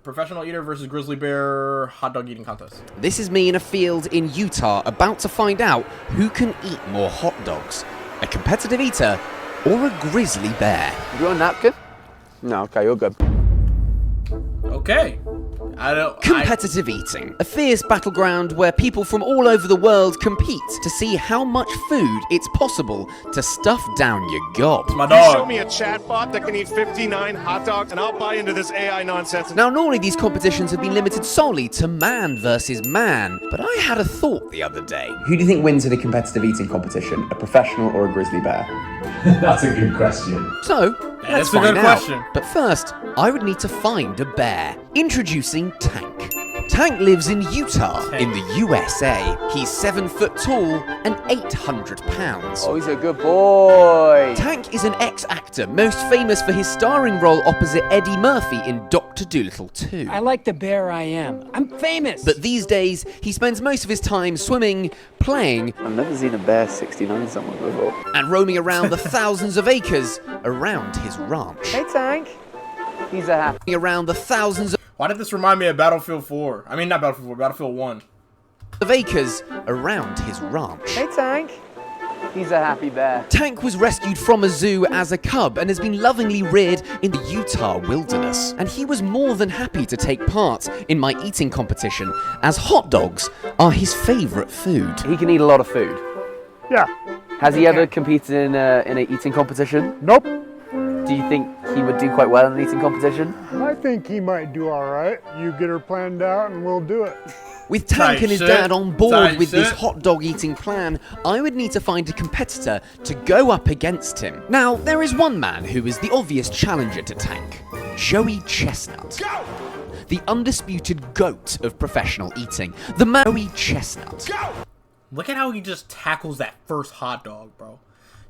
Professional eater versus grizzly bear hot dog eating contest. This is me in a field in Utah about to find out who can eat more hot dogs, a competitive eater or a grizzly bear. You want a napkin? No, okay, you're good. Okay. Competitive eating, a fierce battleground where people from all over the world compete to see how much food it's possible to stuff down your gob. My dog. Show me a chatbot that can eat 59 hot dogs and I'll buy into this AI nonsense. Now, normally these competitions have been limited solely to man versus man, but I had a thought the other day. Who do you think wins in a competitive eating competition? A professional or a grizzly bear? That's a good question. So, let's That's a good find out. question. But first, I would need to find a bear. Introducing Tank. Tank lives in Utah, in the USA. He's 7 foot tall and 800 pounds. Oh, he's a good boy. Tank is an ex-actor, most famous for his starring role opposite Eddie Murphy in Dr. Dolittle 2. I like the bear I am. I'm famous. But these days, he spends most of his time swimming, playing, I've never seen a bear 69 someone before. and roaming around the thousands of acres around his ranch. Hey, Tank. He's a happy. Around the thousands Why did this remind me of Battlefield 4? I mean, not Battlefield 4, Battlefield 1. of acres around his ranch. Hey, Tank. He's a happy bear. Tank was rescued from a zoo as a cub and has been lovingly reared in the Utah wilderness. And he was more than happy to take part in my eating competition, as hot dogs are his favourite food. He can eat a lot of food. Yeah. Has he ever competed in an eating competition? Nope. Do you think he would do quite well in an eating competition? I think he might do all right. You get her planned out and we'll do it. With Tank Tight and his shit. dad on board Tight with this shit. hot dog eating plan, I would need to find a competitor to go up against him. Now, there is one man who is the obvious challenger to Tank, Joey Chestnut. The undisputed GOAT of professional eating, the man Joey Chestnut. Look at how he just tackles that first hot dog, bro.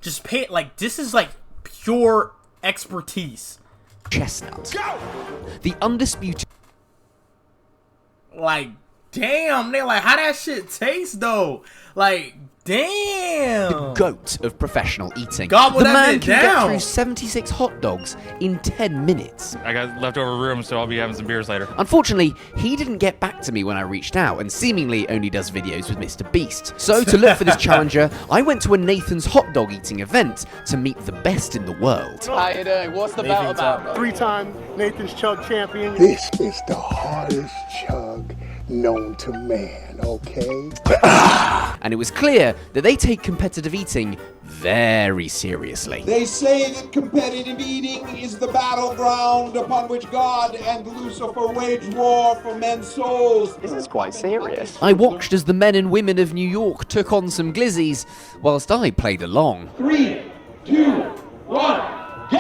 Just pay like this is like pure expertise. Chestnut. The undisputed Like, damn, they like how that shit tastes though. Like, damn. GOAT of professional eating. Gobble the that man bit can down. get through 76 hot dogs in 10 minutes. I got leftover room, so I'll be having some beers later. Unfortunately, he didn't get back to me when I reached out and seemingly only does videos with Mr. Beast. So to look for this challenger, I went to a Nathan's hot dog eating event to meet the best in the world. How you doing? What's the battle about? 3-time Nathan's Chug champion. This is the hardest chug known to man, okay? And it was clear that they take competitive eating very seriously. They say that competitive eating is the battleground upon which God and Lucifer wage war for men's souls. This is quite serious. I watched as the men and women of New York took on some glizzies, whilst I played along. 3, 2, 1, go!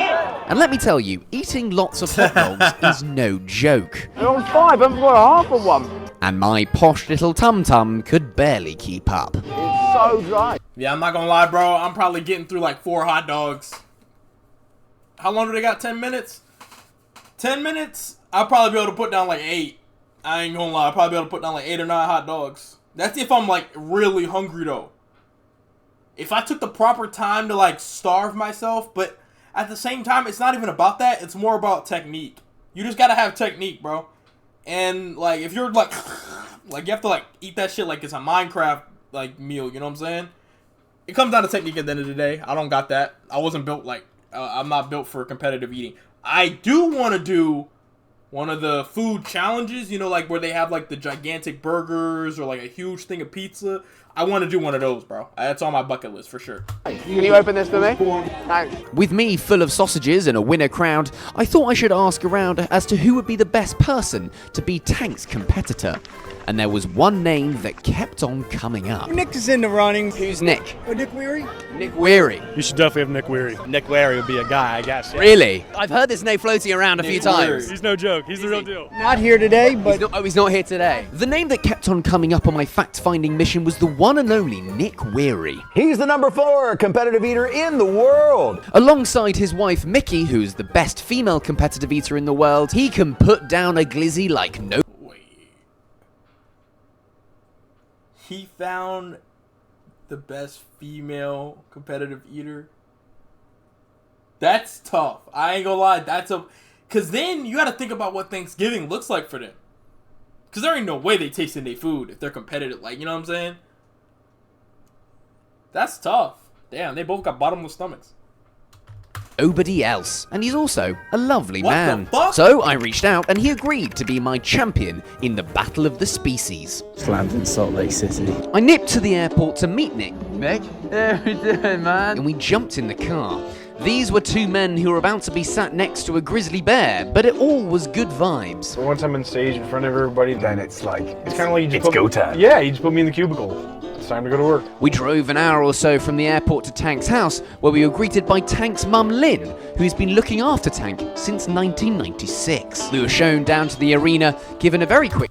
And let me tell you, eating lots of hot dogs is no joke. They're on 5, I haven't got half of one. And my posh little tum-tum could barely keep up. It's so dry. Yeah, I'm not gonna lie, bro. I'm probably getting through like 4 hot dogs. How long do they got? 10 minutes? 10 minutes? I'll probably be able to put down like 8. I ain't gonna lie. I'll probably be able to put down like 8 or 9 hot dogs. That's if I'm like really hungry though. If I took the proper time to like starve myself, but at the same time, it's not even about that. It's more about technique. You just gotta have technique, bro. And like if you're like you have to like eat that shit like it's a Minecraft like meal, you know what I'm saying? It comes down to technique at the end of the day. I don't got that. I wasn't built like I'm not built for competitive eating. I do want to do one of the food challenges, you know, like where they have like the gigantic burgers or like a huge thing of pizza. I want to do one of those, bro. That's on my bucket list for sure. Can you open this for me? Thanks. With me full of sausages and a winner crowd, I thought I should ask around as to who would be the best person to be Tank's competitor. And there was one name that kept on coming up. Nick is in the running. Who's Nick? Nick Weary? Nick Weary. You should definitely have Nick Weary. Nick Larry would be a guy, I guess. Really? I've heard this name floating around a few times. He's no joke. He's the real deal. Not here today, but He's not here today. The name that kept on coming up on my fact-finding mission was the one and only Nick Weary. He's the number 4 competitive eater in the world. Alongside his wife Mickey, who's the best female competitive eater in the world, he can put down a glizzy like no. He found the best female competitive eater. That's tough. I ain't gonna lie. Because then you got to think about what Thanksgiving looks like for them. Because there ain't no way they tasting their food if they're competitive. Like, you know what I'm saying? That's tough. Damn, they both got bottomless stomachs. Nobody else, and he's also a lovely What man. the fuck? So I reached out and he agreed to be my champion in the Battle of the Species. Slammed in Salt Lake City. I nipped to the airport to meet Nick, Nick? How you doing, man? and we jumped in the car. These were two men who were about to be sat next to a grizzly bear, but it all was good vibes. Once I'm on stage in front of everybody, then it's like... It's kind of like you just It's go time. Yeah, you just put me in the cubicle. It's time to go to work. We drove an hour or so from the airport to Tank's house, where we were greeted by Tank's mum Lynn, who's been looking after Tank since 1996. We were shown down to the arena, given a very quick...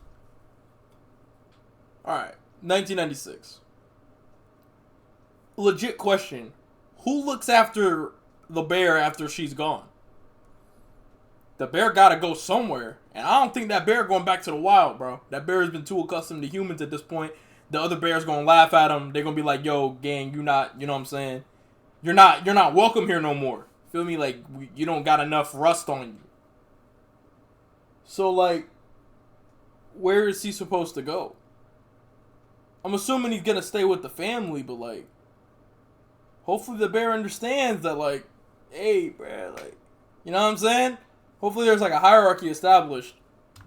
Alright, 1996. Legit question. Who looks after the bear after she's gone? The bear gotta go somewhere. And I don't think that bear going back to the wild, bro. That bear has been too accustomed to humans at this point. The other bear's gonna laugh at him. They're gonna be like, yo, gang, you not, you know what I'm saying? You're not welcome here no more. Feel me? Like, you don't got enough rust on you. So, like, where is he supposed to go? I'm assuming he's gonna stay with the family, but, like, hopefully the bear understands that, like, hey, bruh, like, you know what I'm saying? Hopefully there's, like, a hierarchy established.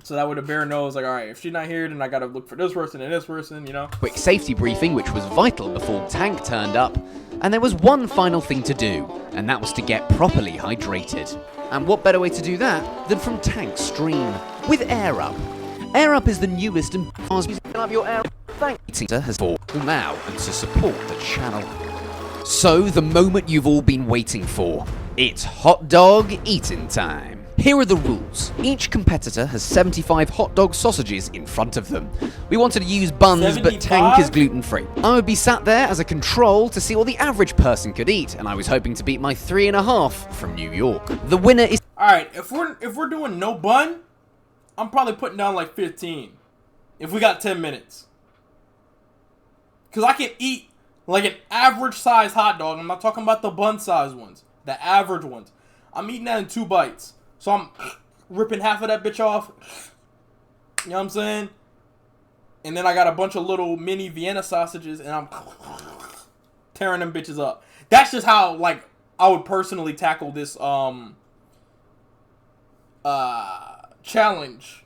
So that way the bear knows, like, alright, if she's not here, then I gotta look for this person and this person, you know? Quick safety briefing, which was vital before Tank turned up. And there was one final thing to do, and that was to get properly hydrated. And what better way to do that than from Tank's stream, with Air Up. Air Up is the newest and of your Air Up thank has for now and to support the channel. So, the moment you've all been waiting for. It's hot dog eating time. Here are the rules. Each competitor has 75 hot dog sausages in front of them. We wanted to use buns, but Tank is gluten-free. I would be sat there as a control to see what the average person could eat, and I was hoping to beat my 3.5 from New York. The winner is... Alright, if we're doing no bun, I'm probably putting down like 15. If we got 10 minutes. Because I can eat like an average size hot dog. I'm not talking about the bun size ones. The average ones. I'm eating that in 2 bites. So I'm ripping half of that bitch off. You know what I'm saying? And then I got a bunch of little mini Vienna sausages and I'm tearing them bitches up. That's just how, like, I would personally tackle this challenge.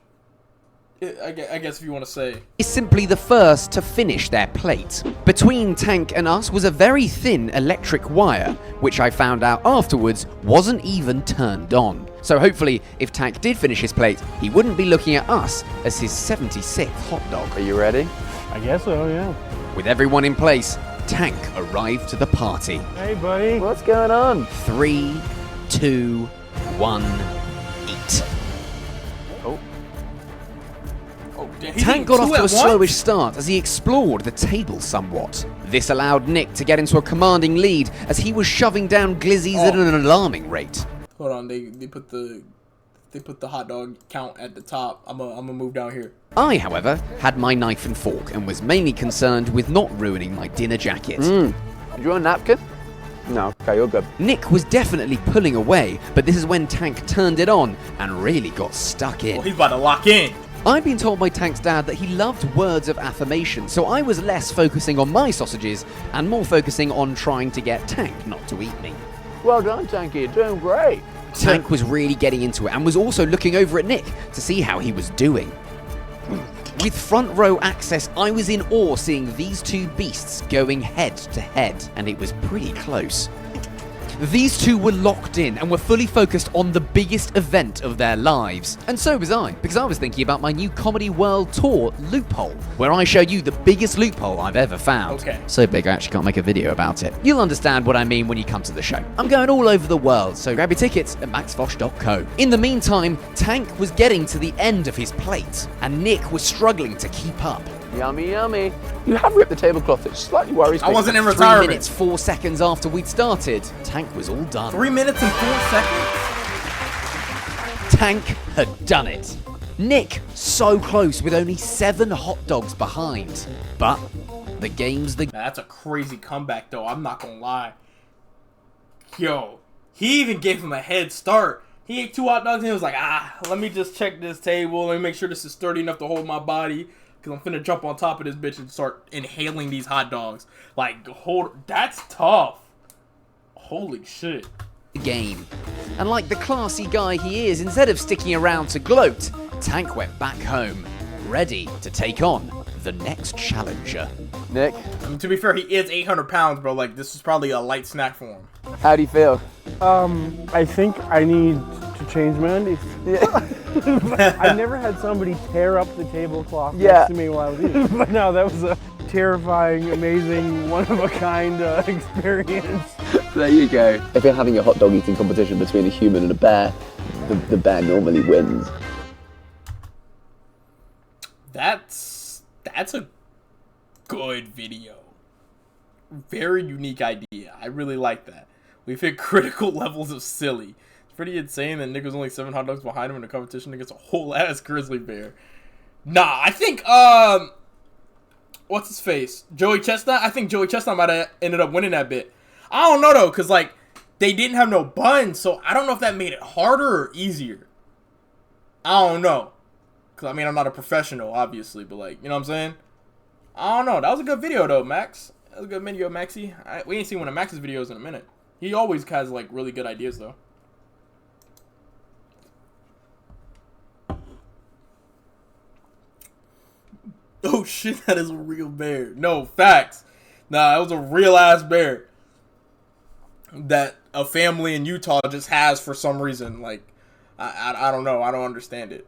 I guess if you want to say. Is simply the first to finish their plate. Between Tank and us was a very thin electric wire, which I found out afterwards wasn't even turned on. So hopefully, if Tank did finish his plate, he wouldn't be looking at us as his 76th hot dog. Are you ready? I guess so, yeah. With everyone in place, Tank arrived to the party. Hey, buddy. What's going on? 3, 2, 1, eat. Tank got off to a slowish start as he explored the table somewhat. This allowed Nick to get into a commanding lead as he was shoving down glizzies at an alarming rate. Hold on, they put the hot dog count at the top. I'm gonna move down here. I, however, had my knife and fork and was mainly concerned with not ruining my dinner jacket. Do you want a napkin? No, okay, you're good. Nick was definitely pulling away, but this is when Tank turned it on and really got stuck in. Well, he's about to lock in. I'd been told by Tank's dad that he loved words of affirmation, so I was less focusing on my sausages and more focusing on trying to get Tank not to eat me. Well done, Tanky, you're doing great. Tank was really getting into it and was also looking over at Nick to see how he was doing. With front row access, I was in awe seeing these two beasts going head to head, and it was pretty close. These two were locked in and were fully focused on the biggest event of their lives. And so was I, because I was thinking about my new Comedy World Tour Loophole, where I show you the biggest loophole I've ever found. Okay. So big I actually can't make a video about it. You'll understand what I mean when you come to the show. I'm going all over the world, so grab your tickets at maxfosh.co. In the meantime, Tank was getting to the end of his plate, and Nick was struggling to keep up. Yummy, yummy. You have ripped the tablecloth, it slightly worries me. I wasn't in 3 retirement. minutes, 4 seconds after we'd started, Tank was all done. 3 minutes and 4 seconds? Tank had done it. Nick, so close with only 7 hot dogs behind. But the game's the... That's a crazy comeback, though. I'm not gonna lie. Yo, he even gave him a head start. He ate 2 hot dogs and he was like, let me just check this table. Let me make sure this is sturdy enough to hold my body. Because I'm finna jump on top of this bitch and start inhaling these hot dogs. Like, that's tough. Holy shit. Game. And like the classy guy he is, instead of sticking around to gloat, Tank went back home, ready to take on the next challenger. Nick, I mean, to be fair, he is 800 pounds, bro. Like, this is probably a light snack for him. how do you feel? I think I need to change my undies. I never had somebody tear up the tablecloth next to me while I was eating. But no, that was a terrifying, amazing, one-of-a-kind experience. There you go. If you're having a hot dog eating competition between a human and a bear, the bear normally wins. That's a good video. Very unique idea. I really like that. We've hit critical levels of silly. It's pretty insane that Nick was only 7 hot dogs behind him in a competition against a whole ass grizzly bear. Nah, I think what's his face? Joey Chestnut? I think Joey Chestnut might have ended up winning that bit. I don't know though, cause like they didn't have no buns, so I don't know if that made it harder or easier. I don't know. Cause I mean I'm not a professional, obviously, but like, you know what I'm saying? I don't know. That was a good video though, Max. That was a good video, Maxie. We ain't seen one of Max's videos in a minute. He always has like really good ideas though. Oh shit, that is a real bear. No, facts. Nah, that was a real ass bear that a family in Utah just has for some reason. Like, I don't know. I don't understand it.